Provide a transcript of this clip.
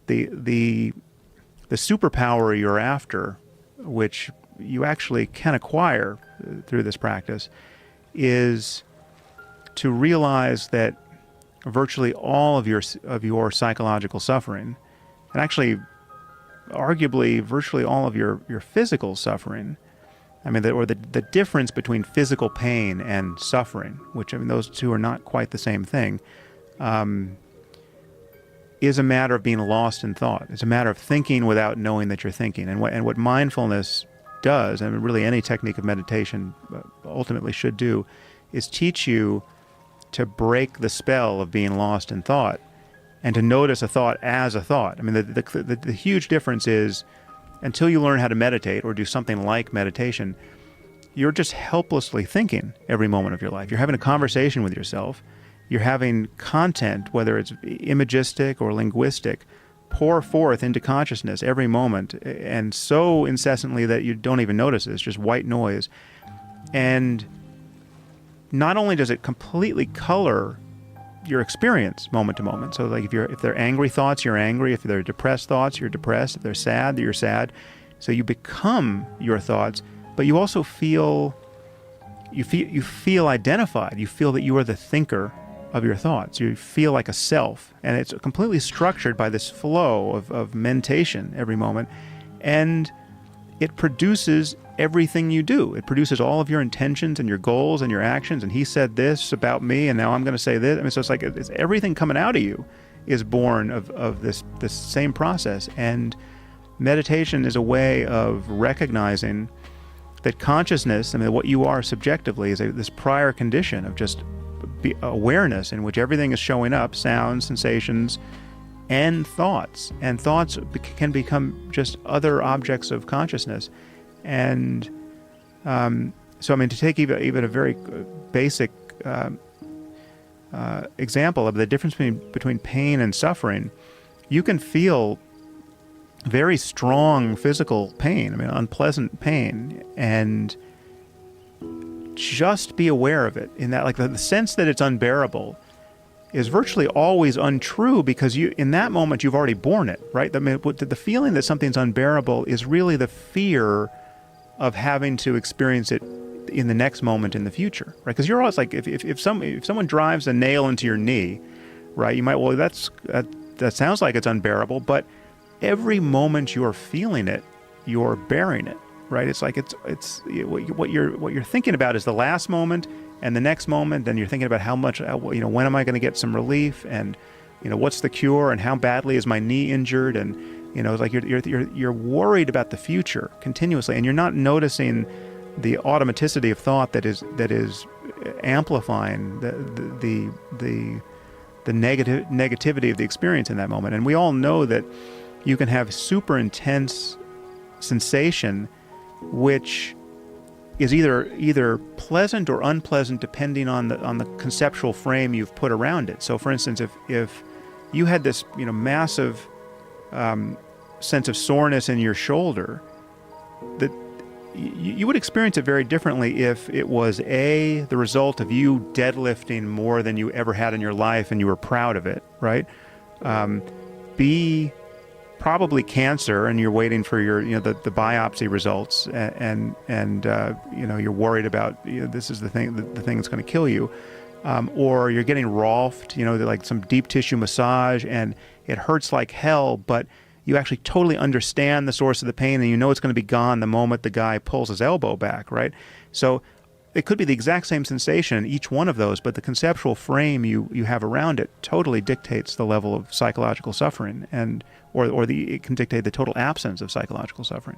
the superpower you're after, which you actually can acquire through this practice, is to realize that virtually all of your psychological suffering, and actually arguably virtually all of your physical suffering, I mean, the difference between physical pain and suffering, which, I mean, those two are not quite the same thing, is a matter of being lost in thought. It's a matter of thinking without knowing that you're thinking. And what mindfulness does, and really any technique of meditation ultimately should do, is teach you to break the spell of being lost in thought and to notice a thought as a thought. I mean, the huge difference is, until you learn how to meditate or do something like meditation, you're just helplessly thinking every moment of your life. You're having a conversation with yourself. You're having content, whether it's imagistic or linguistic, pour forth into consciousness every moment, and so incessantly that you don't even notice it. It's just white noise. And not only does it completely color your experience moment to moment. So like if they're angry thoughts, you're angry. If they're depressed thoughts, you're depressed. If they're sad, you're sad. So you become your thoughts, but you also feel identified. You feel that you are the thinker of your thoughts. You feel like a self, and it's completely structured by this flow of mentation every moment, and it produces everything you do. It produces all of your intentions and your goals and your actions, and he said this about me, and now I'm going to say this. I mean, so it's like it's everything coming out of you is born of this same process. And meditation is a way of recognizing that consciousness, I mean, what you are subjectively, is this prior condition of just awareness in which everything is showing up, sounds, sensations, and thoughts. And thoughts can become just other objects of consciousness. And so, I mean, to take even a very basic example of the difference between pain and suffering, you can feel very strong physical pain, I mean, unpleasant pain, and just be aware of it. In that, like, the sense that it's unbearable is virtually always untrue, because in that moment you've already borne it, right? I mean, the feeling that something's unbearable is really the fear of having to experience it in the next moment in the future, right? Because you're always like, if someone drives a nail into your knee, right? You might, well, that sounds like it's unbearable, but every moment you're feeling it, you're bearing it, right? It's like it's what you're thinking about is the last moment and the next moment, and you're thinking about how much, when am I going to get some relief, and what's the cure, and how badly is my knee injured, and it's like you're worried about the future continuously, and you're not noticing the automaticity of thought that is amplifying the negativity of the experience in that moment. And we all know that you can have super intense sensation, which is either pleasant or unpleasant depending on the conceptual frame you've put around it. So, for instance, if you had this massive sense of soreness in your shoulder, that you would experience it very differently if it was A, the result of you deadlifting more than you ever had in your life and you were proud of it, right? B, probably cancer, and you're waiting for your the biopsy results, and you're worried about this is the thing that's going to kill you, or you're getting rolfed, like some deep tissue massage, and it hurts like hell, but you actually totally understand the source of the pain, and it's going to be gone the moment the guy pulls his elbow back, right? So it could be the exact same sensation in each one of those, but the conceptual frame you have around it totally dictates the level of psychological suffering, or it can dictate the total absence of psychological suffering.